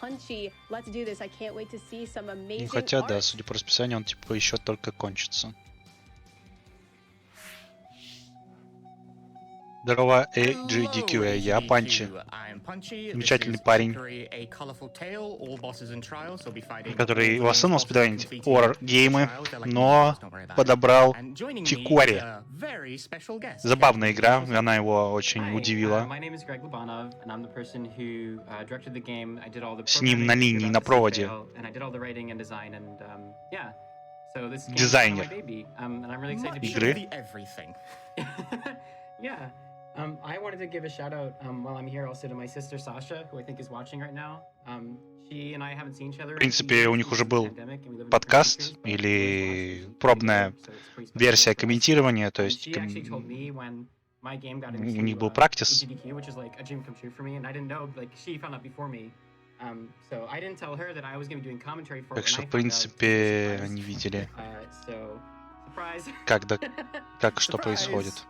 Punchy. Let's do this. I can't wait to see some amazing Ну, хотя, да, art. судя по расписанию, он типа еще только кончится. Здорово, AGDQ, я Punchy. Замечательный парень, который в основном спидранит хоррор-геймы, но подобрал Chicory. Забавная игра, она его очень удивила. С ним на линии, на проводе. Дизайнер игры. I wanted to give a shout out while I'm here also to my sister Sasha, who I think is watching right now. She and I haven't seen each other. В принципе, у них уже был подкаст или пробная версия комментирования, то есть у них был практис. Так что, в принципе, они видели, как что происходит.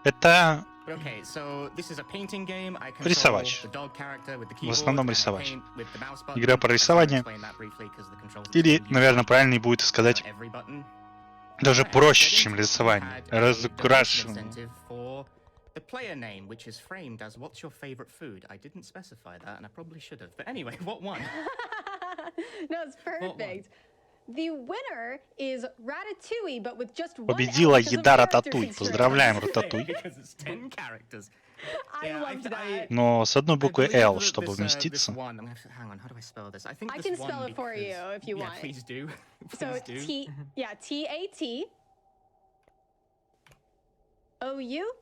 Это рисовач. В основном рисовач. Игра про рисование. Или, наверное, правильнее будет сказать, даже проще, чем рисование. Разукрашивание. The player name, which is framed as "What's your favorite food?" I didn't specify that, and I probably should have. But anyway, what won? No, it's perfect. The winner is Ratatouille, but with just one. Победила еда Рататуй. Поздравляем, Рататуй. Но с одной буквой L, чтобы вместиться. I can spell it for you if you want. Please do. So T-A-T O-U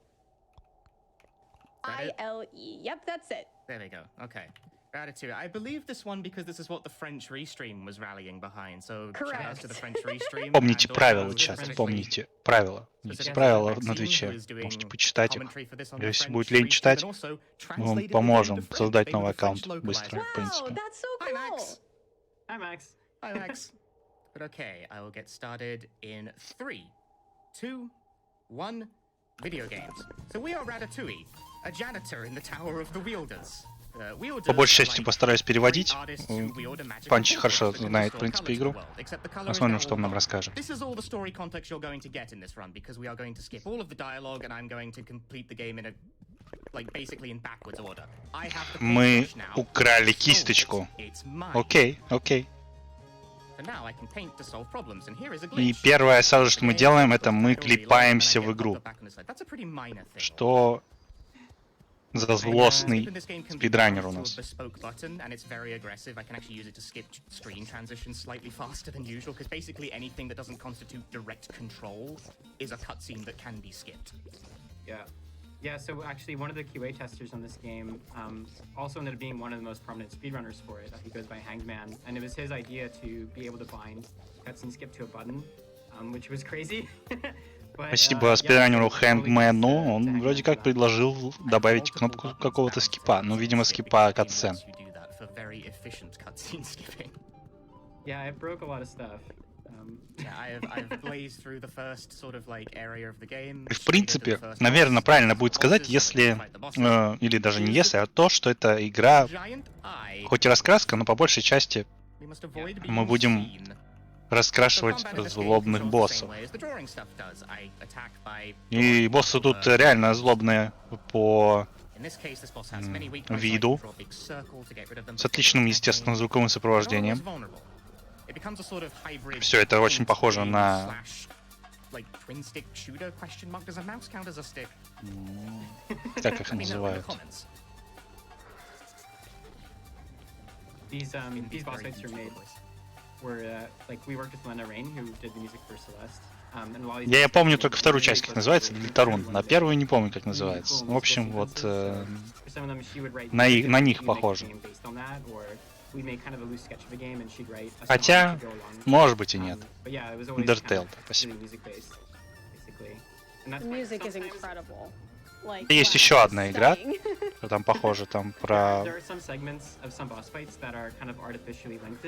I-L-E. Yep, that's it. There we go. Okay. Ratatouille. I believe this one because this is what the French restream was rallying behind. So shout out to the French restream. Помните правила, чат, помните правила. Есть правила на Твиче. Можете почитать их. Если будет лень читать, мы вам поможем создать новый аккаунт быстро, в принципе. That's so cool. Hi, Max. Hi, Max. But okay, I will get started in 3, 2, 1. Video games. So we are Ratatouille, a janitor in the Tower of the Wielders. По большей части постараюсь переводить. Панчи хорошо знает, в принципе, игру. Посмотрим, что он нам расскажет. Мы украли кисточку. Окей, окей. И первое сразу, что мы делаем, это мы клепаемся в игру. Что за злостный спидранер у нас. Yeah, so actually one of the QA testers on this game also ended up being one of the most prominent speedrunners for it. He goes by Hangman, and it was his idea to be able to bind cutscene skip to a button, which was crazy. Спасибо спидранеру Хэнгмену, он вроде как предложил добавить кнопку какого-то скипа, ну, видимо, скипа катсцен. Yeah, I broke a lot of stuff. И в принципе, наверное, правильно будет сказать, если, или даже не если, а то, что это игра, хоть и раскраска, но по большей части мы будем раскрашивать злобных боссов. И боссы тут реально злобные по виду, с отличным, естественно, звуковым сопровождением. Все это очень похоже на... Как их называют? Я помню только вторую часть, как называется, Делитарун. На первую не помню, как называется. В общем, вот на них похоже. Хотя, может быть и нет. Undertale, спасибо. Есть еще одна игра, там похоже, там про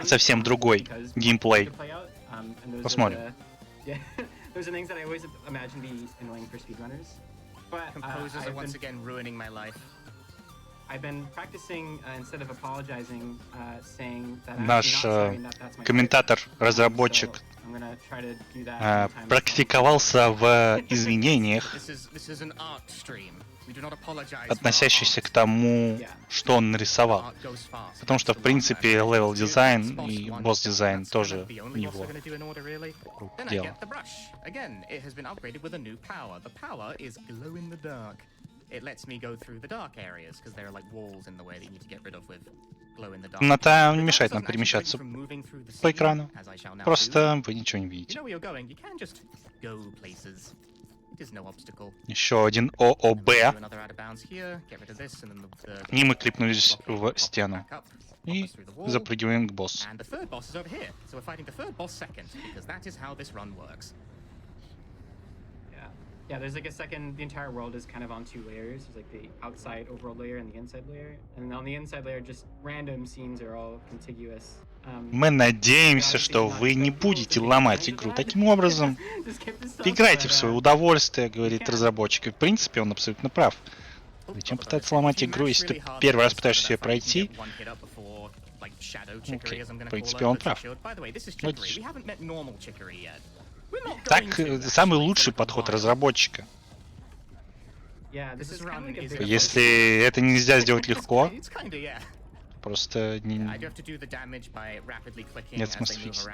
совсем другой геймплей. Посмотрим. I've been practicing instead of apologizing, saying that I'm Наш actually not sorry and that's my комментатор, So разработчик, I'm gonna try to do that anytime практиковался в извинениях, This is an art stream. We do not apologize относящихся к тому, что он нарисовал. Потому что, в принципе, левел-дизайн и босс-дизайн тоже его рук дело. Темнота не мешает нам перемещаться по экрану. Просто вы ничего не видите. Еще один ООБ. И мы клипнулись в стену. И запрыгиваем к боссу. Yeah, there's like a second, the entire world is kind of on two layers. There's like the outside overworld layer and the inside layer. And on the inside layer, just random scenes are all contiguous. Мы надеемся, что вы не будете ломать игру. Таким образом, играйте в свое удовольствие, говорит разработчик. И в принципе, он абсолютно прав. Зачем пытаться сломать игру, если ты первый раз пытаешься ее пройти? Окей, в принципе, он прав. Логично. Так, самый лучший подход разработчика. Если это нельзя сделать легко, просто нет смысла фиксить.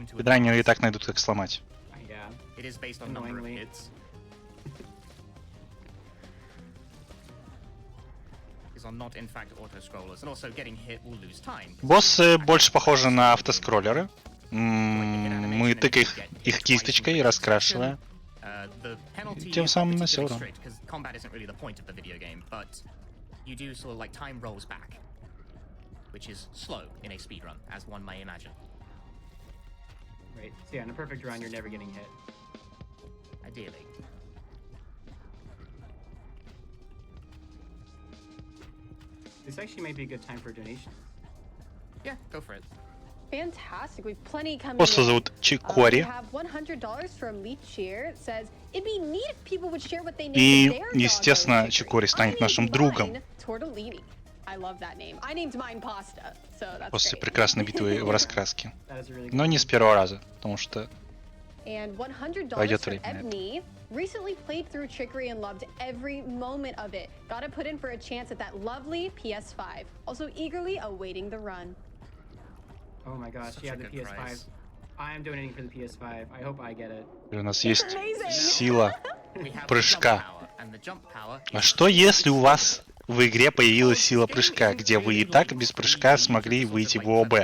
Спидранеры и так найдут, как сломать. Боссы больше похожи на автоскроллеры. Мы тыкаем их кисточкой, раскрашивая. Тем самым на урон. Right. So yeah, in a perfect run, you're never getting hit. Ideally. This actually might be a good time for a donation. Yeah, go for it. Fantastic. We've plenty coming. Босса зовут Chicory. И, естественно, Chicory станет нашим другом. После прекрасной битвы в раскраске. Но не с первого раза, потому что пойдет время на это. Recently played through Chicory and loved every moment of it. Got to put in for a chance at that lovely PS5. Also eagerly awaiting the run. Oh my gosh, yeah, the PS5. I am donating for the PS5. I hope I get it. У нас есть сила прыжка. А что если у вас в игре появилась сила прыжка, где вы и так без прыжка смогли выйти в ООБ?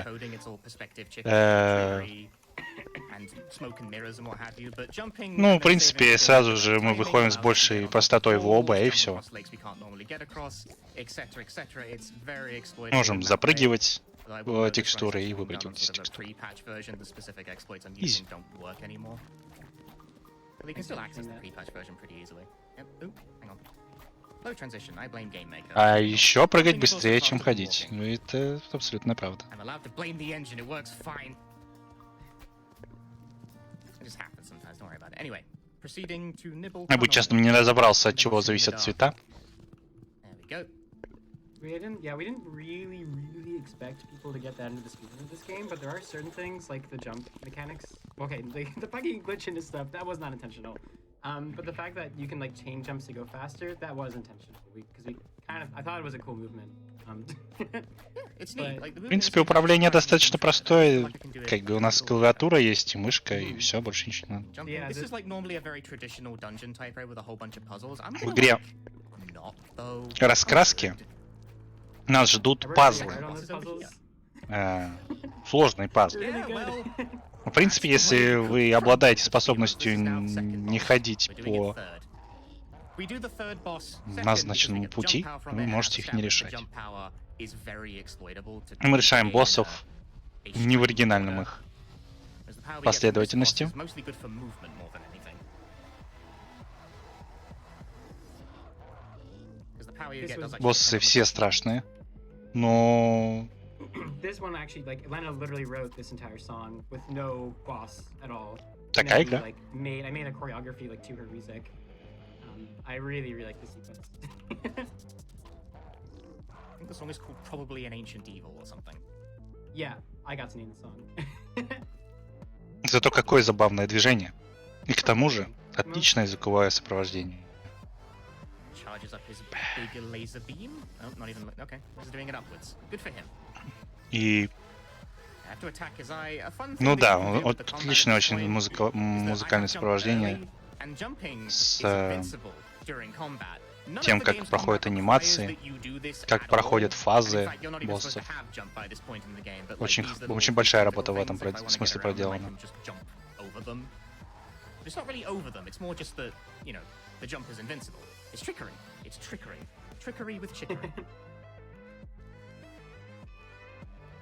Ну, в принципе, сразу же мы выходим с большей простотой в ООБ и все. Можем запрыгивать в текстуры и выпрыгивать из текстур. Изи. А еще прыгать быстрее, чем ходить. Ну, это абсолютно правда. Я бы, честно, не разобрался, от чего зависят цвета. We didn't really expect people to get that into the speed of this game, but there are certain things like the jump mechanics. Okay, the bugging glitch into stuff, that was not intentional. But the fact that you can like chain jumps to go faster, that was intentional. I thought it was a cool movement. В принципе, управление достаточно простое. Как бы у нас клавиатура есть и мышка, и все, больше ничего не надо. В игре раскраски нас ждут пазлы. Сложные пазлы. В принципе, если вы обладаете способностью не ходить по назначенному пути, вы можете их не решать. Мы решаем боссов не в оригинальном их последовательности. Боссы все страшные, но... Такая игра. I really like the sequence. I think the song is called Probably an Ancient Evil or something. Yeah, I got to name the song. Зато какое забавное движение. И к тому же, отличное звуковое сопровождение. Charges up his big laser beam. Oh, not even. Okay, he's doing it upwards. Good for him. И, Have to attack his eye. A fun thing ну that да, you can do with the combat отличное at this очень point is that I музыкальное have jump сопровождение early, and jumping с is invincible during combat. None of тем, the как game's проходят combat анимации, requires that you do this как at проходят all. фазы And in fact, you're not even supposed to боссов. have jump by this point in the game, but, like, Очень, these little- очень большая these работа в little этом things, if I wanna смысле get around them, I проделана. can just jump over them. But it's not really over them, it's more just that, you know, the jump is invincible. It's trickery. It's trickery. Trickery with chicory.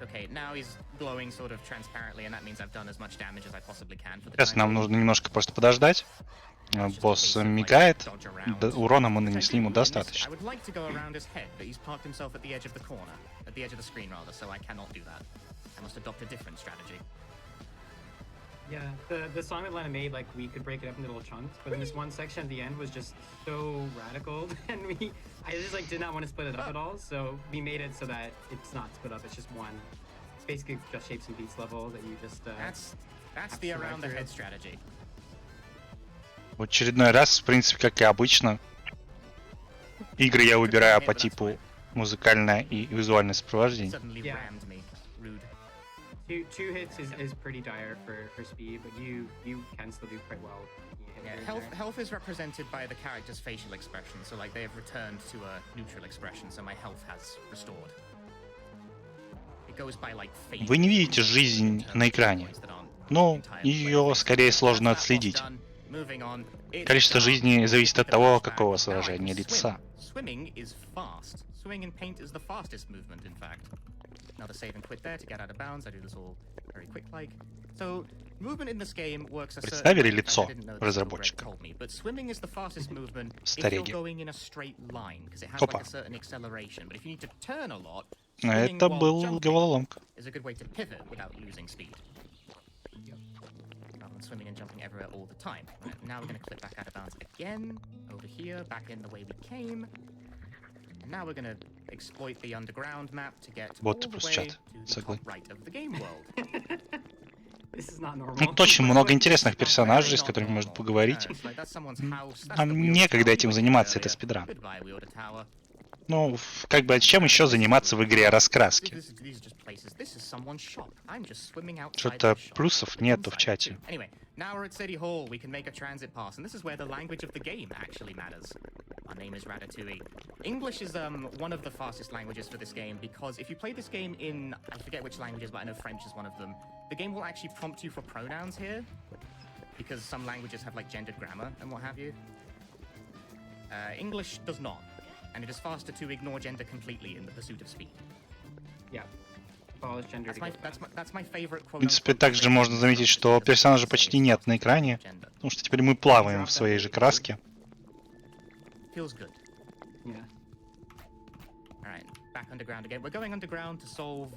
Okay, now he's glowing sort of transparently, and that means I've done as much damage as I possibly can for the Сейчас time нам being. нужно немножко просто подождать. Босс мигает, урона мы нанесли ему достаточно. I would like to go around his head, but he's parked himself at the edge of the corner, at the edge of the screen rather, so I cannot do that. I must adopt a different strategy. Yeah, the song that Lena made, like, we could break it up into little chunks, but in this one section at the end was just so radical, and I just, like, did not want to split it up at all, so we made it so that it's not split up, it's just one. It's basically just shapes and beats level that you just, That's the around the head strategy. В очередной раз, в принципе, как и обычно, игры я выбираю по типу музыкальное и визуальное сопровождение. Suddenly Yeah. rammed me. Rude. Two hits is pretty dire for speed, but you can still do quite well. You hit Yeah, it in health there. health is represented by the character's facial expression, so like they have returned to a neutral expression, so my health has restored. It goes by like phases. Вы не видите жизнь на экране, но ее скорее сложно отследить. Количество жизни зависит от того, какого у вас выражения лица. Swimming is fast. Swimming in paint is the fastest movement, in fact. Another save and quit there to get out of bounds. I do this all very quick like. So movement in this game works a certain Представили way. лицо I didn't know this разработчика? until Greg told me, but swimming is the fastest movement if you're Стареги. going in a straight line because it has Опа. like a certain acceleration. But if you need to turn a lot, А swimming это while был jumping головоломка. is a good way to pivot without losing speed. Rather than swimming and jumping everywhere all the time. Right, now we're going to clip back out of bounds again, over here, back in the way we came. And now we're going to exploit the underground map to get all Боты the плюс way чат. to the Согласен. top right of the game world. This is not normal. Тут очень много интересных персонажей, с которыми можно поговорить. It's like that's someone's house, that's Нам the wheel некогда tower этим we went заниматься, earlier. это спидран. Goodbye, wheel tower. Ну, как бы чем еще заниматься в игре о раскраске? These are just places. This is someone's shop. I'm just swimming outside Что-то the shop. плюсов нету в чате. Anyway, now we're at City Hall. We can make a transit pass, and this is where the language of the game actually matters. Our name is Ratatouille. English is one of the fastest languages for this game because if you play this game in, I forget which languages, but I know French is one of them. The game will actually prompt you for pronouns here because some languages have like gendered grammar and what have you. English does not, and it is faster to ignore gender completely in the pursuit of speed. Yeah. Abolish gender to go fast. That's my favorite В quote. принципе, также можно заметить, что персонажа почти нет на экране, потому что теперь мы плаваем в своей же краске. Feels good. Yeah. All right, back underground again. We're going underground to solve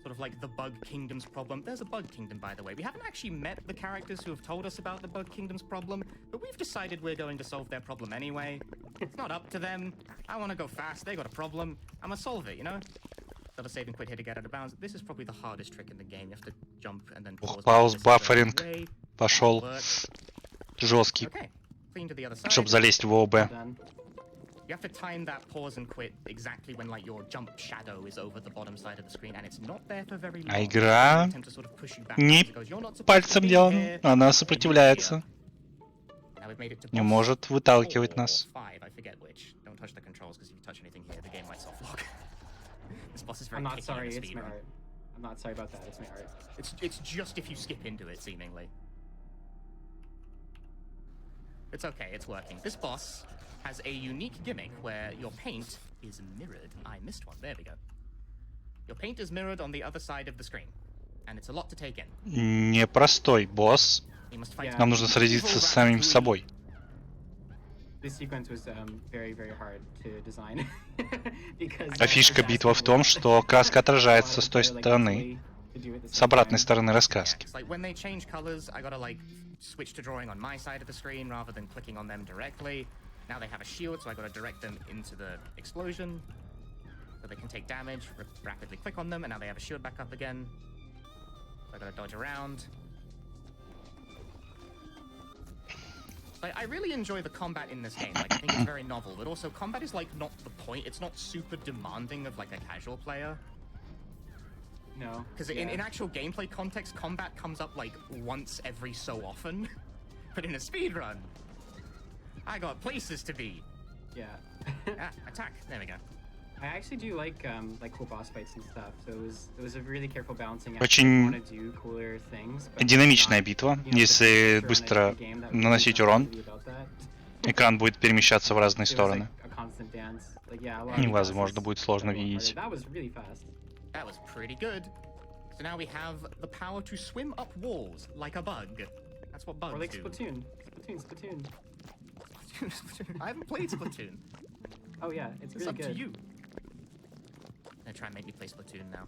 sort of like the Bug Kingdom's problem. There's a Bug Kingdom, by the way. We haven't actually met the characters who have told us about the Bug Kingdom's problem, but we've decided we're going to solve their problem anyway. It's not up to them. I want to go fast. They got a problem. I'm gonna solve it, you know? Got a save and quit here to get out of bounds. This is probably the hardest trick in the game. You have to jump and then pause. Пауз, This is бафферинг the way. пошел Works. жесткий, Okay, clean to the other side. чтобы залезть в ОБ. Done. You have to time that pause and quit exactly when like your jump shadow is over the bottom side of the screen, and it's not there for very long. А игра Attempt to sort of push you back не because it goes, "You're not supposed to пальцем be делана, here." она сопротивляется, Now we've made it to не boss может выталкивать 4 нас. or 5, I forget which. Don't touch the controls because if you touch anything here, the game might soft lock. This boss is very I'm not picky in sorry, the it's speed my run. art. I'm not sorry about that, it's my art. It's just if you skip into it, seemingly. It's okay, it's working. This boss has a unique gimmick where your paint is mirrored. I missed one, there we go. Your paint is mirrored on the other side of the screen. And it's a lot to take in. Непростой босс. You must fight Нам нужно сразиться с самим собой. This sequence was very, very hard to design. because А фишка битвы в том, что краска отражается с той стороны, с обратной стороны Yeah, раскраски. it's like when they change colors, I gotta like switch to drawing on my side of the screen rather than clicking on them directly. Now they have a shield, so I gotta direct them into the explosion so they can take damage, rapidly click on them, and now they have a shield back up again. So I gotta dodge around. I really enjoy the combat in this game. Like, I think it's very novel, but also combat is like not the point. It's not super demanding of like a casual player. No. Because in actual gameplay context, combat comes up like once every so often. But in a speedrun, I got places to be. Yeah. Attack. There we go. I actually do like cool boss fights and stuff. So it was a really careful balancing act. Очень Want to do cooler things, but динамичная битва. Если быстро наносить урон, экран будет перемещаться в разные стороны. Невозможно будет сложно видеть. That was really fast. That was pretty good. So now we have the power to swim up walls like a bug. That's what bugs or like do. Splatoon. Splatoon. I haven't played Splatoon. Oh yeah, it's It's really up good. to you. They're trying to make me play Splatoon now.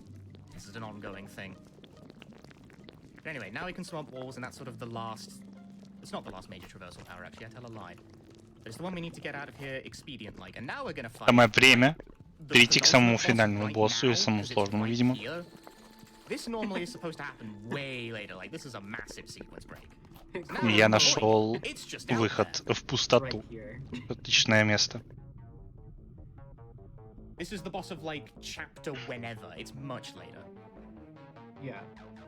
This is an ongoing thing. But anyway, now we can swim up walls, and that's sort of the last... It's not the last major traversal power, actually. I tell a lie. But it's the one we need to get out of here expedient-like. And now we're gonna fight... Самое время перейти к самому финальному боссу и самому сложному, видимо. This normally is supposed to happen way later. Like, this is a massive sequence break. И я нашел выход в пустоту. Отличное место. This is the boss of like chapter whenever. It's much later. Yeah.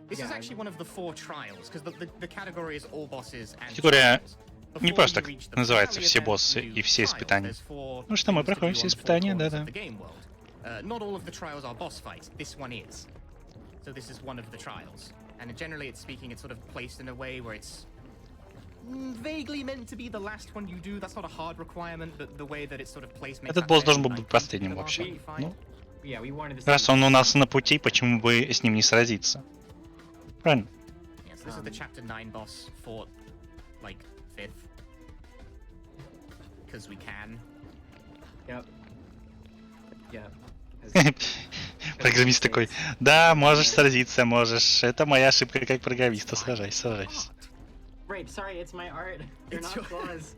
This is actually one of the 4 trials, because the category is all bosses and Chicory trials. не просто так называется все боссы и все испытания. Ну что, мы проходим все испытания, да-да. Not all of the trials are boss fights. This one is. So this is one of the trials. And generally, it's speaking, it's sort of placed in a way where it's vaguely meant to be the last one you do. That's not a hard requirement, but the way that it's sort of placed makes Этот босс должен был быть последним вообще. Ну, раз он у нас на пути, почему бы с ним не сразиться? Правильно? Yes, this is the chapter 9 boss fought like 5th. Because we can. Yep. Yeah. Программист такой, да, можешь сразиться, можешь. Это моя ошибка как программиста, сражайся, сражайся. Right, sorry, it's my art. They're not flaws.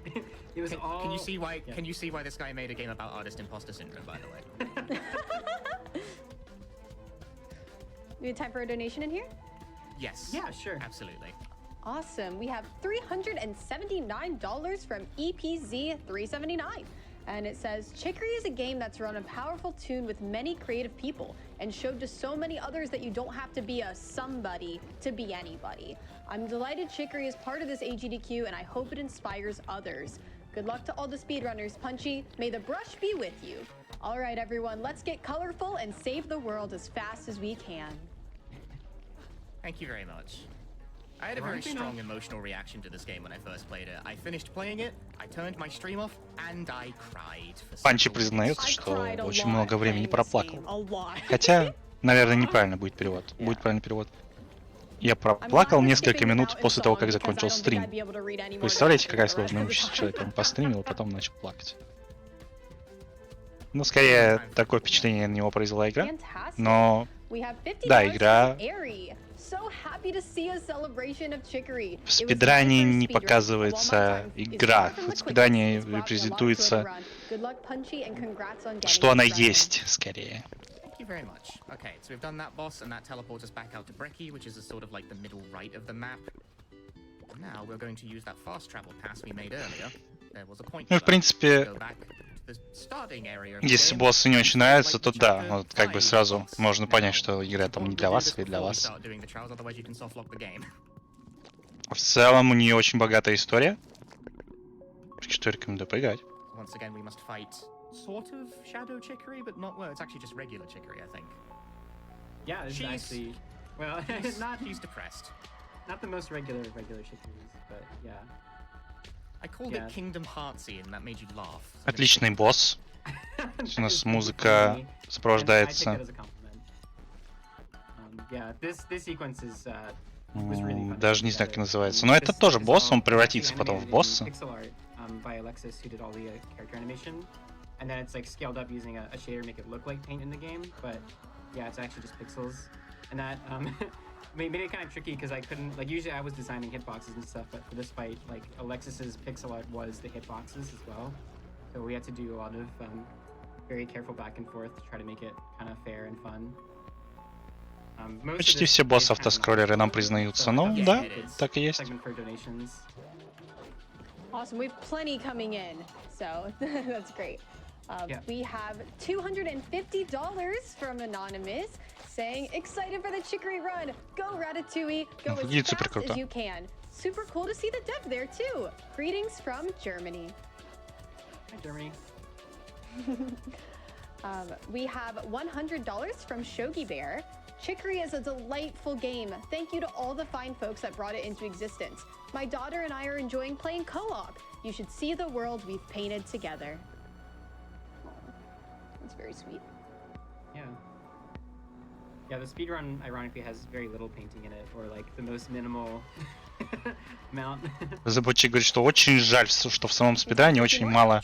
It was all... Can you see why? Yeah. Can you see why this guy made a game about artist imposter syndrome? By the way. We have time for a donation in here? Yes. Yeah, sure. Absolutely. Awesome. We have $379 from EPZ379. And it says, Chicory is a game that's run a powerful tune with many creative people and showed to so many others that you don't have to be a somebody to be anybody. I'm delighted Chicory is part of this AGDQ and I hope it inspires others. Good luck to all the speedrunners. Punchy, may the brush be with you. All right, everyone, let's get colorful and save the world as fast as we can. Thank you very much. I had a very strong emotional reaction to this game when I first played it. I finished playing it, I turned my stream off, and I cried for Панчи признается, что очень много времени проплакал. Хотя, наверное, неправильно будет перевод. Будет правильный перевод. Я проплакал несколько минут после того, как закончил стрим. Представляете, какая сложная участь человека. Он постримил, а потом начал плакать. Ну, скорее, такое впечатление на него произвела игра. Но, да, игра... В спидране не показывается игра. В спидране репрезентуется, что она есть, скорее. Very much. Okay, so we've done that boss, and that teleports us back out to Brecky, which is a sort of like the middle right of the map. Now we're going to use that fast travel pass we made earlier. There was a point. Ну, в принципе, если боссы не очень нравятся, то да, вот как бы сразу можно понять, что игра там не для вас или для вас. В целом у нее очень богатая история, что рекомендую поиграть. Sort of shadow Chicory, but not, well, it's actually just regular Chicory, I think. Yeah, this is actually, well, she's depressed. Not the most regular Chicories, but yeah. I called it Kingdom Heartsy, and that made you laugh. Отличный босс. У нас музыка сопровождается. Даже не знаю, как называется. Но это тоже босс, он превратится потом в босса. And then it's like scaled up using a shader to make it look like paint in the game, but yeah, it's actually just pixels. And that made it kind of tricky because I couldn't, like, usually I was designing hitboxes and stuff, but for this fight, like, Alexis's pixel art was the hitboxes as well. So we had to do a lot of very careful back and forth to try to make it kind of fair and fun. Most of Почти this все is боссы kind of автоскроллеры нам so, признаются. like, Ну, up да, to it's так и есть. segment for donations. Awesome. We have plenty coming in, so that's great. Yeah. We have $250 from Anonymous saying, excited for the Chicory run. Go Ratatouille. Go as Выглядит супер fast круто. as you can. Super cool to see the dev there too. Greetings from Germany. Hi, Germany. We have $100 from Shogi Bear. Chicory is a delightful game. Thank you to all the fine folks that brought it into existence. My daughter and I are enjoying playing co-op. You should see the world we've painted together. That's very sweet. Yeah. Yeah, the speedrun ironically has very little painting in it, or like the most minimal amount. Разработчик говорит, что очень жаль, что в самом спидране очень мало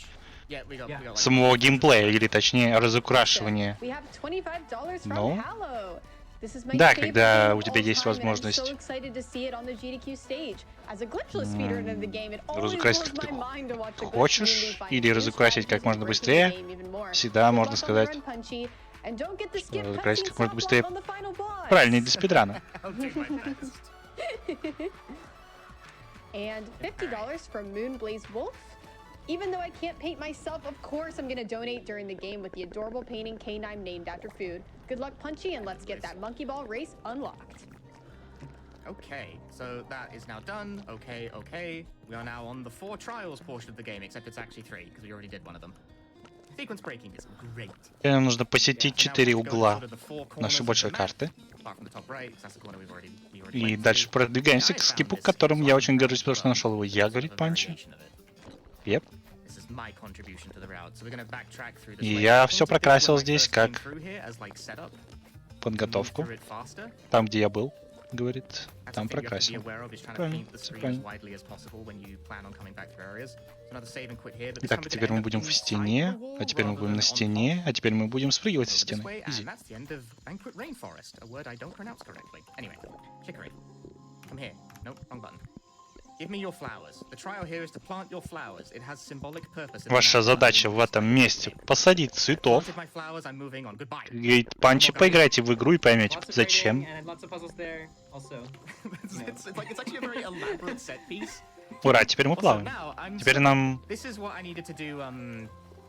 Yeah, we got like самого геймплея, или точнее разукрашивания. We have $25 from Ну, Hallow. This is my да, favorite когда game у of тебя all есть time, and I'm возможность so excited to see it on the GDQ stage. As a glitchless speedrunner of the game, it always разукрасить blows как my ты mind to watch the glitch хочешь, community find или new разукрасить как strategies можно and breaking the быстрее, game even more. всегда Good можно luck on the сказать, run, Punchy, and don't get the skip разукрасить cutscene как можно stop быстрее. lock on the final boss. Правильнее для спидрана. I'll do my best. And $50 from Moonblaze Wolf. Even though I can't paint myself, of course I'm gonna donate during the game with the adorable painting K9 named after food. Good luck, Punchy, and let's get that monkey ball race unlocked. Okay, so that is now done. Okay, okay. We are now on the 4 trials portion of the game, except it's actually 3, because we already did one of them. Sequence breaking is great. Теперь нам нужно посетить So now 4 we have to go to угла sort of the 4 corners нашей of большой the map, карты. apart from the top right, 'cause that's the corner we already И went дальше through. продвигаемся I к found скипу, this которым я skip очень song, горжусь, потому что нашел его я, sort говорит of a Панчи. variation of it. Еп. This is my contribution to the route. So we're gonna backtrack through this И way. я I все painted this прокрасил when I здесь first came как through here as, like, setup, to move подготовку. through it faster. Там, где я был, говорит, That's там the thing you have to be прокрасил. aware of is trying to Правильно, paint the всё screen as правильно. widely as possible when you plan on coming back through areas. So another save and quit here, but this time Итак, we're теперь gonna мы end up будем в inside стене, the wall а теперь мы rather будем than на on стене, а теперь мы будем спрыгивать со over this стены. way, Изи. and that's the end of Banquet Rainforest, a word I don't pronounce correctly. Anyway, Chicory, come here. Nope, wrong button. Give me your flowers. The trial here is to plant your flowers. It has symbolic purpose. in the Ваша map. задача в этом месте посадить цветов. Planted my flowers, I'm moving on. Goodbye. Говорит, Панчи, поиграйте в игру и поймете, Lots of зачем. writing and lots of puzzles there also. It's like it's actually a very elaborate set piece. Ура, теперь мы Also, плаваем. now I'm Теперь нам This is what I needed to do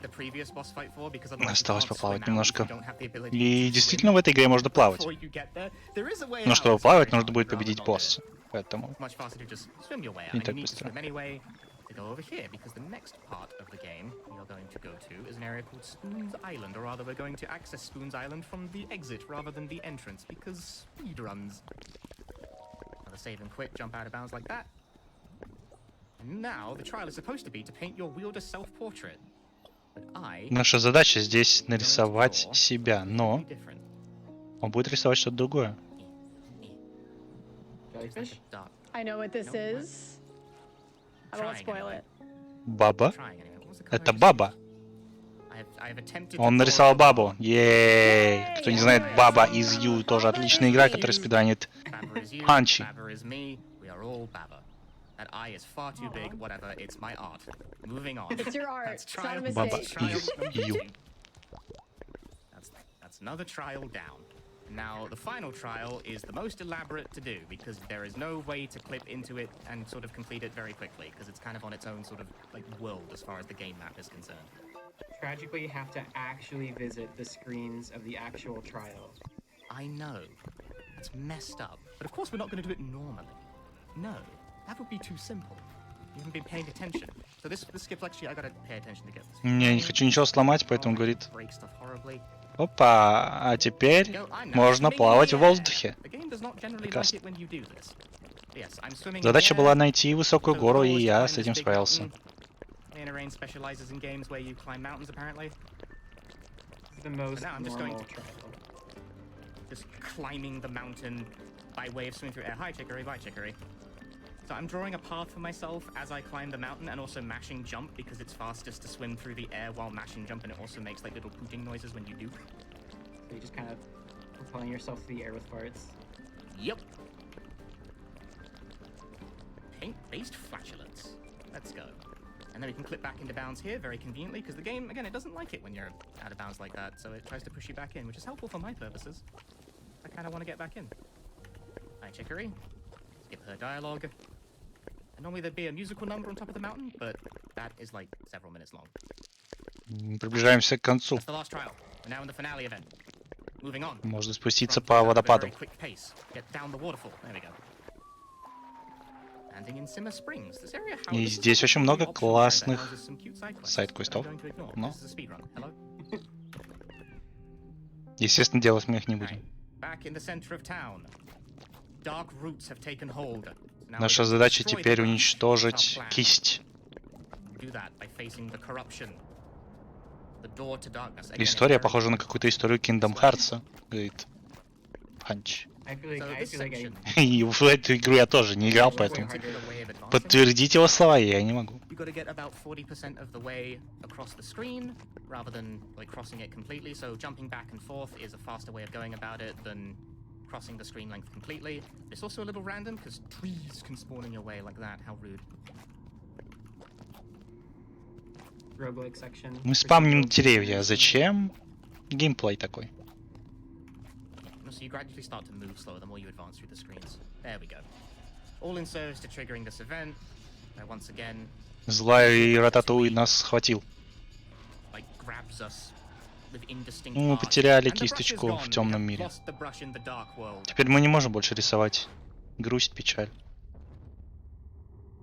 the previous boss fight for, because otherwise you осталось can't поплавать swim out немножко. if you don't have the ability И to действительно swim в этой игре можно плавать. before you get there. There is a way Но out, чтобы it's плавать, very нужно hard, будет rather победить not босса. Поэтому Much faster to just swim your way out. Не And you так need to быстро. swim anyway to go over here, because the next part of the game we are going to go to is an area called Spoon's Island, or rather we're going to access Spoon's Island from the exit rather than the entrance, because speedruns. Another save and quit, jump out of bounds like that. And now the trial is supposed to be to paint your wielder's self-portrait. But I наша задача здесь нарисовать себя, но be different. он будет рисовать что-то другое. Jellyfish? Dark. I know what this No, is. I won't Trying spoil anyway. it. Баба. Trying anyway. What was the color Это I just баба. used? I have attempted to Он draw нарисовал a бабу. baba. Ей! Кто не знает, Баба из Ю тоже отличная игра, которая спидранит Baba is you, Punchy. Baba is me, we are all Baba. That eye is far too big, whatever, it's my art. Moving on. It's your art. That's It's not a trial, Баба mistake. trial из number Ю. 2. That's another trial down. Now, the final trial is the most elaborate to do, because there is no way to clip into it and sort of complete it very quickly, because it's kind of on its own sort of like world as far as the game map is concerned. Tragically, you have to actually visit the screens of the actual trial. I know. That's messed up. But of course we're not going to do it normally. No, that would be too simple. You haven't been paying attention. So this skip actually, I gotta pay attention to get this. Я не хочу ничего сломать, поэтому Oh, I говорит, break stuff horribly. опа, а теперь Go, I'm now можно swimming in плавать the в air. воздухе. The game does not generally like Прекрасно. it when you do this. Yes, I'm swimming in Задача the была air. найти высокую So the гору, goal и is to я climb с this этим big справился. mountain. Leonard Rain specializes in games where you climb mountains, apparently. It's the most now I'm just going normal to- trial. Just climbing the mountain by way of swimming through air. Hi, Chicory. Bye, Chicory. So I'm drawing a path for myself as I climb the mountain, and also mashing jump, because it's fastest to swim through the air while mashing jump, and it also makes like little pooting noises when you do. So you just kind of propelling yourself through the air with farts. Yep. Paint-based flatulence. Let's go. And then we can clip back into bounds here very conveniently, because the game, again, it doesn't like it when you're out of bounds like that, so it tries to push you back in, which is helpful for my purposes. I kind of want to get back in. Hi, Chicory. Skip her dialogue. And normally there'd be a musical number on top of the mountain, but that is like several minutes long. Приближаемся к концу. That's the last trial. We're now in the finale event. Moving on. Можно спуститься Run по things at a водопаду. very quick pace. Get down the waterfall. There we go. Landing in Simmer Springs. This area, how И this is здесь like очень a много really optional area that классных houses some cute side quests сайд-квестов. that I'm going to ignore. Но, This is a speedrun. Hello? естественно, делать мы их не будем. Alright. Back in the center of town. Dark roots have taken hold. So now Наша we're going to задача destroy the теперь brush. уничтожить Our plan. кисть. Do that by facing the corruption. The door to darkness. Again, История it's very похожа на какую-то историю Kingdom Hearts, говорит Панч. I feel like, So I this feel like I, section, И в эту игру я тоже не играл, поэтому particular way of advancing. подтвердить его слова я не могу. You got to get about 40% of the way across the screen rather than like crossing it completely. So jumping back and forth is a faster way of going about it than crossing the screen length completely. It's also a little random because trees can spawn in your way like that. How rude. roguelike section. Мы спамним деревья. Зачем? Геймплей такой. So you gradually start to move slower the more you advance through the screens. There we go. All in service to triggering this event. Where once again, Злой Рататуй нас схватил. like grabs us with indistinct Ну, мы art. потеряли And the brush is кисточку gone. в We темном have мире. lost the brush in the dark world. Теперь мы не можем больше рисовать. Грусть, печаль.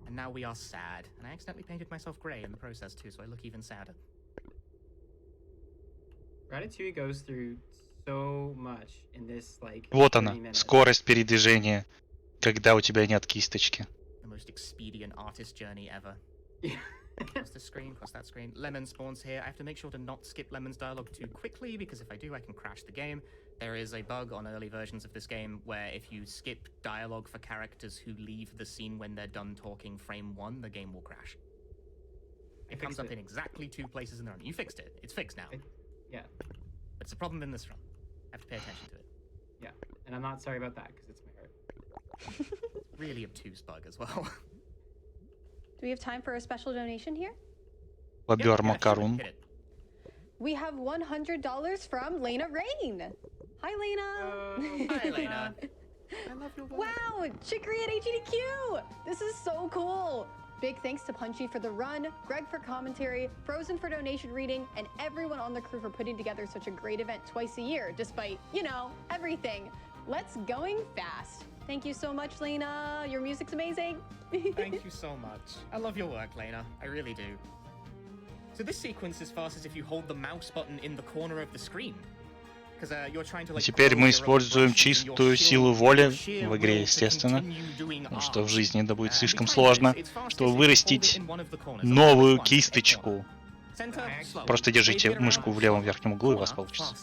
And now we are sad. And I accidentally painted myself grey in the process too, so I look even sadder. Ratatouille goes through so much in this like. Вот 30 она, minutes. скорость передвижения, когда у тебя нет кисточки. The most expedient artist journey ever. Yeah. Cross this screen, cross that screen. Lemon spawns here. I have to make sure to not skip Lemon's dialogue too quickly, because if I do, I can crash the game. There is a bug on early versions of this game where if you skip dialogue for characters who leave the scene when they're done talking frame 1, the game will crash. It comes up in exactly 2 places in the run. You fixed it. It's fixed now. Yeah, But it's a problem in this run. I have to pay attention to it. yeah, and I'm not sorry about that because it's my heart. Really obtuse bug as well. Do we have time for a special donation here? Бобер Sure, Макарун. hit it. We have $100 from Lena Rain. Hi, Lena. Hi, Lena. I love your work. Wow, Chicory at AGDQ. This is so cool. Big thanks to Punchy for the run, Greg for commentary, Frozen for donation reading, and everyone on the crew for putting together such a great event twice a year, despite, you know, everything. Let's going fast. Thank you so much, Lena. Your music's amazing. Thank you so much. I love your work, Lena. I really do. So this sequence is fast as if you hold the mouse button in the corner of the screen. Because you're trying to like. Теперь мы используем чистую силу воли в игре, естественно, потому что в жизни это будет слишком сложно, чтобы вырастить новую кисточку. Просто держите мышку в левом верхнем углу, и у вас получится.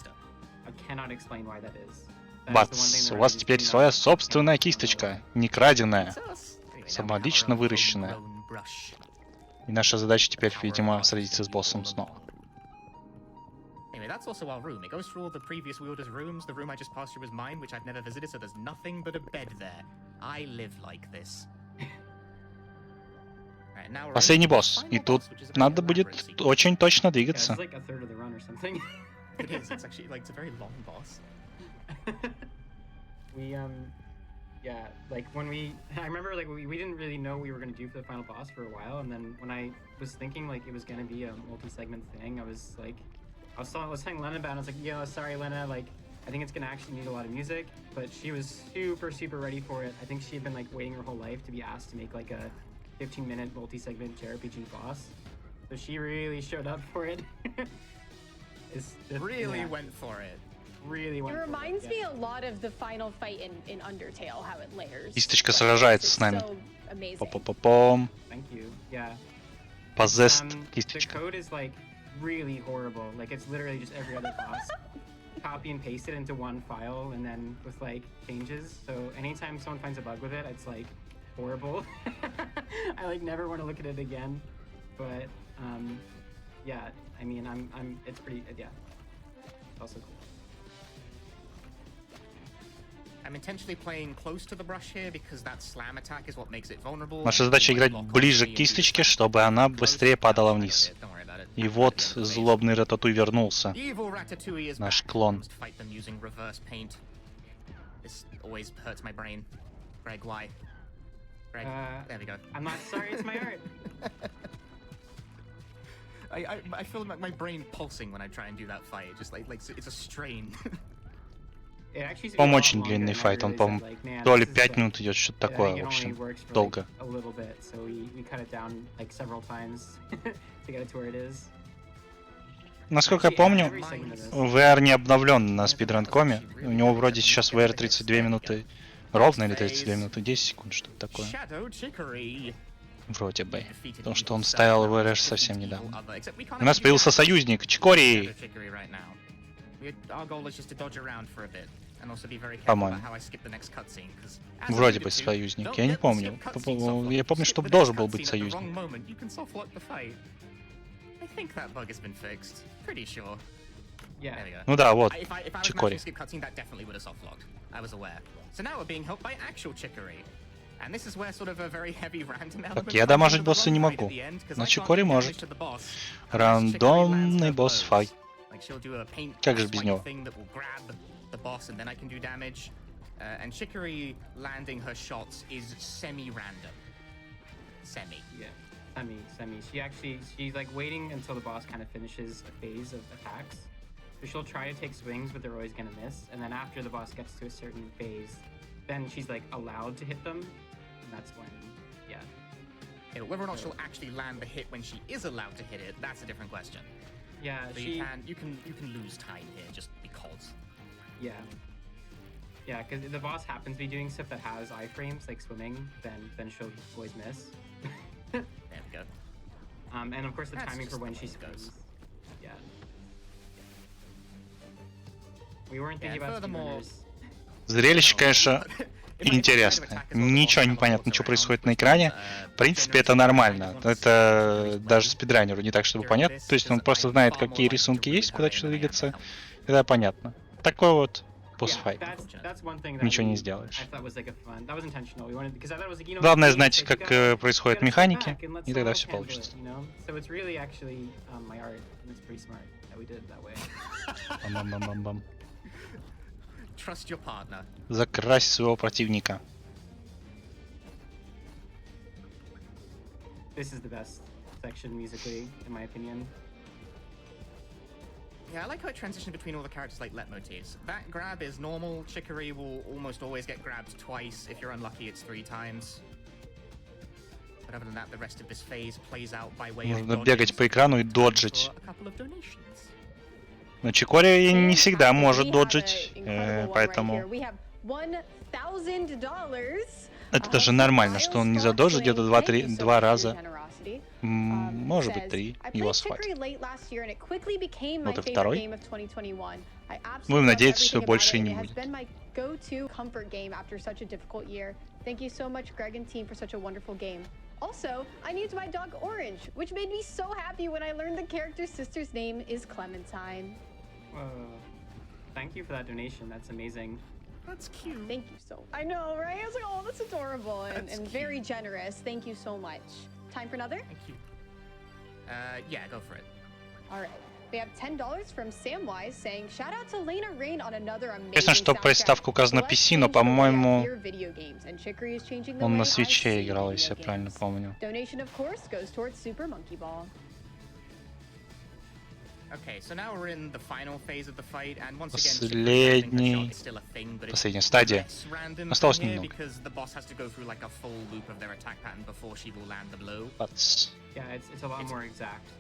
I cannot explain why that is. That is the one Бац, thing у that вас really теперь came своя out. собственная кисточка, не краденая, самолично выращенная. Brush. И наша задача теперь, видимо, сразиться с боссом снова. Anyway, that's also our room. It goes through all the previous wielder's rooms. The room I just passed through was mine, which I've never visited, so there's nothing but a bed there. I live like this. Alright, now we're Последний on to the босс, и final тут boss, which is a very надо elaborate будет sequence. очень точно Yeah, двигаться. it's like a third of the run or something. It is. It's actually like it's a very long boss. We yeah, like when I remember like we didn't really know what we were gonna do for the final boss for a while, and then when I was thinking like it was gonna be a multi-segment thing, I was telling Lena about it. I was like, yo, sorry Lena, like I think it's gonna actually need a lot of music, but she was super ready for it. I think she had been like waiting her whole life to be asked to make like a 15-minute multi-segment JRPG boss, so she really showed up for it. Really went for it. Really It went for reminds yeah. me a lot of the final fight in Undertale, how it layers. Кисточка layers. сражается It's с нами. so amazing. По-по-по-пом. Thank you. Yeah. Позест The кисточка. code is like really horrible. Like it's literally just every other boss. Copy and paste it into one file and then with like changes. So anytime someone finds a bug with it, it's like horrible. I like never want to look at it again. But yeah, I mean it's pretty yeah. It's also cool. I'm intentionally playing close to the brush here because that slam attack is what makes it vulnerable. Наша задача играть ближе к кисточке, чтобы она быстрее падала вниз. И вот злобный Рататуй вернулся. Наш клон. This always hurts my brain. Greg, why? Greg, there we go. I'm not sorry, it's my art. I feel like my brain pulsing when I try and do that fight. Just like it's a strain. По-моему, очень длинный файт. Он, по-моему, то ли 5 минут идет, что-то такое, в общем, долго. Насколько я помню, VR не обновлен на speedrun.com. У него вроде сейчас VR 32 минуты ровно или 32 минуты 10 секунд, что-то такое. Вроде бы. Потому что он ставил VR совсем недавно. У нас появился союзник, Chicory! По-моему. Вроде бы союзник, я не помню. Я помню, что должен был быть союзник. Ну да, вот, Chicory. Так, я дамажить босса не могу, но Chicory может. Рандомный босс-файт. Как же без него? And Chicory landing her shots is semi-random. Semi. Yeah, semi. She's like waiting until the boss kind of finishes a phase of attacks. So she'll try to take swings, but they're always gonna miss. And then after the boss gets to a certain phase, then she's like allowed to hit them. And that's when, yeah. Yeah, but whether or not she'll actually land the hit when she is allowed to hit it, that's a different question. Yeah, so you can lose time here just because. Yeah. Yeah, because the boss happens to be doing stuff that has iframes, like swimming, then she'll always miss. There we go. And of course the timing for when she swims. Yeah. We weren't thinking about speedrunners. Зрелище, конечно, интересное. Ничего не понятно, что происходит на экране. В принципе, это нормально. Это даже спидранеру не так, чтобы понятно. То есть он просто знает, какие рисунки есть, куда что двигаться. Это понятно. Такой вот босс-файт. Ничего не сделаешь. Главное знать, как происходят механики, и тогда все получится. Бам-бам-бам-бам-бам. Закрась своего противника. This is the best section musically, in my opinion. Yeah, I like how it transitioned between all the characters like leitmotifs. That grab is normal. Chicory will almost always get grabbed twice. If you're unlucky, it's 3 times. But other than that, the rest of this phase plays out by way of Нужно бегать по экрану и доджить. Но Chicory не всегда может доджить, поэтому... Это даже нормально, что он не задоджит где-то 2 раза. Может быть 3, и вас хватит. Вот и второй. Будем надеяться, что больше и не будет. Also, I named my dog Orange, which made me so happy when I learned the character's sister's name is Clementine. Thank you for that donation. That's amazing. That's cute. Thank you so. I know, right? I was like, oh, that's adorable and very generous. Thank you so much. Time for another? Thank you. Yeah, go for it. All right. We have $10 from Samwise saying, shout out to Lena Rain on another amazing Ясно, что приставка указана PC, но, по-моему, он на свитче играл, если я правильно помню. Donation, of course, goes towards Super Monkey Ball. Okay, so now we're in the final phase of the fight, and once again, последняя стадия. Осталось немного. Because the boss has to go through like a full loop of their attack pattern before she will land the blow. Yeah, it's a lot more exact.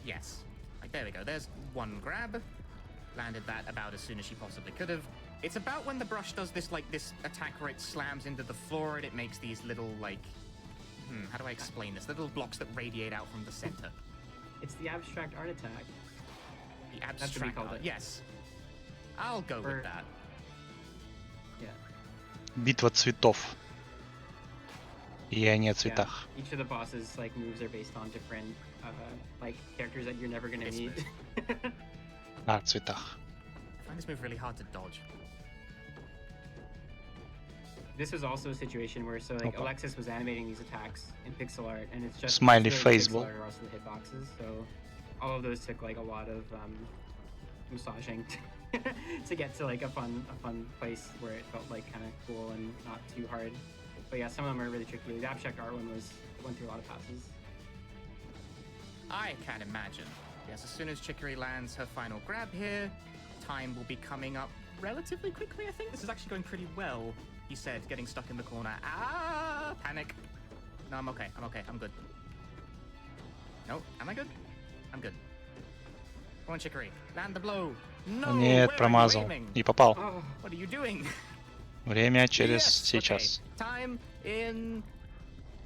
Yes. Like, there we go. There's one grab. Landed that about as soon as she possibly could have. It's about when the brush does this, like, this attack where it slams into the floor and it makes these little, like... how do I explain this? Little blocks that radiate out from the center. It's the abstract art attack. The abstract art, yes. I'll go with that. Yeah. Битва цветов. И они о цветах. Each of the bosses, like, moves are based on different, like, characters that you're never gonna meet. О цветах. I find this move really hard to dodge. this was also a situation where like Опа. Alexis was animating these attacks in pixel art, and it's just Smiley really face pixel был. art are also the hitboxes. So all of those took like a lot of massaging to get to like a fun place where it felt like kind of cool and not too hard. But yeah, some of them are really tricky. The abstract art one went through a lot of passes. I can't imagine. Yes, as soon as Chicory lands her final grab here, time will be coming up relatively quickly, I think. This is actually going pretty well, he said, getting stuck in the corner. Ah, panic. No, I'm okay, I'm good. No, am I good? I'm good. Come on, Chicory, land the blow. No, Нет, where are you промазал. aiming? И попал. Oh, What are you doing? Время через Yes, сейчас. okay. Time in...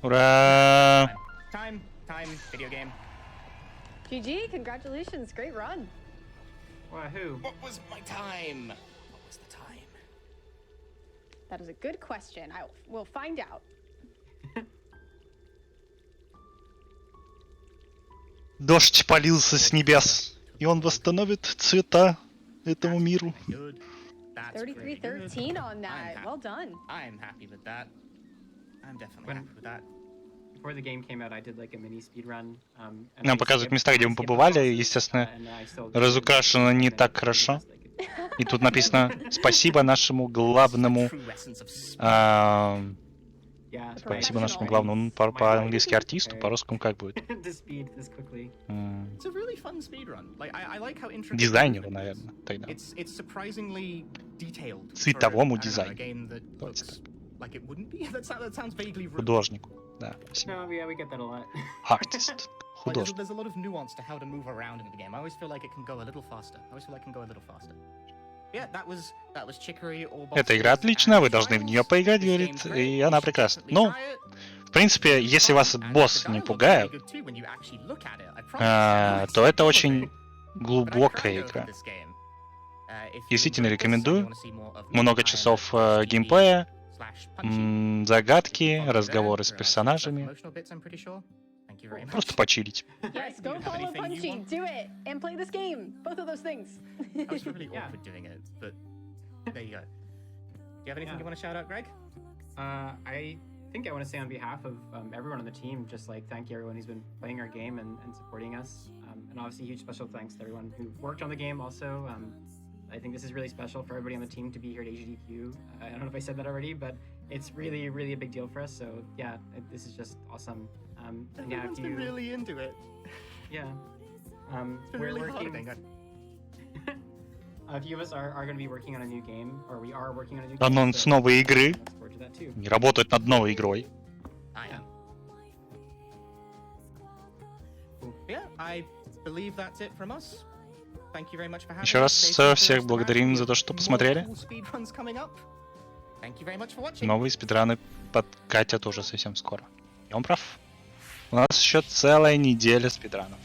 Ура! Time, video game. GG, congratulations, great run. wahoo! What was my time? What was the time? That is a good question. We'll find out. Дождь полился с небес, и он восстановит цвета этому миру. Good. That's pretty good. 33-13 on that. Well done. I'm happy with that. I'm definitely When- happy with that. Before the game came out, I did like a mini speed run. Нам показывают места, где мы побывали, естественно, разукрашено не так хорошо. И тут написано «Спасибо нашему главному...» True essence of speed. Спасибо нашему главному по-английски артисту, по-русскому как будет? This quickly. It's a really fun speedrun. Like I like how intricate. Дизайнеру, наверное, тогда. It's surprisingly detailed. Цветовому for, I don't know, a дизайнеру. game that Давайте looks like it wouldn't be. That sounds vaguely rude. Художнику. Да, спасибо. No, yeah, we get that a lot. Артист. Like, Художник. there's a lot of nuance to how to move around in the game. I always feel like it can go a little faster. Yeah, that was Chicory or Эта игра отличная, вы должны в нее поиграть, говорит, и она прекрасна. Ну, в принципе, если вас босс не пугает, то это очень глубокая игра. Действительно рекомендую. Много часов геймплея, загадки, разговоры с персонажами. Просто почилить. Yes, go follow Punchy. Do it and play this game. Both of those things. I was really Yeah. awkward doing it, but there you go. Do you have anything you want to shout out, Greg? I think I want to say on behalf of everyone on the team, just like thank you everyone who's been playing our game and supporting us. And obviously huge special thanks to everyone who worked on the game also. I think this is really special for everybody on the team to be here at AGDQ. I don't know if I said that already, but it's really, really a big deal for us. So yeah, this is just awesome. And yeah, Everyone's been really into it. yeah. It's been We're really working. heartening. A few of us are going to be working on a new game, or we are working on a new game. Анонс so новой игры. look forward to that too. Не работают над новой игрой. I am. Yeah, I believe that's it from us. Thank you very much for having Еще us. раз Stay tuned for всех the rest of the благодарим round. за то, что More посмотрели. cool speedruns coming up. Thank you very much for watching. Новые спидраны подкатят уже совсем скоро. И он прав. У нас еще целая неделя спидранов.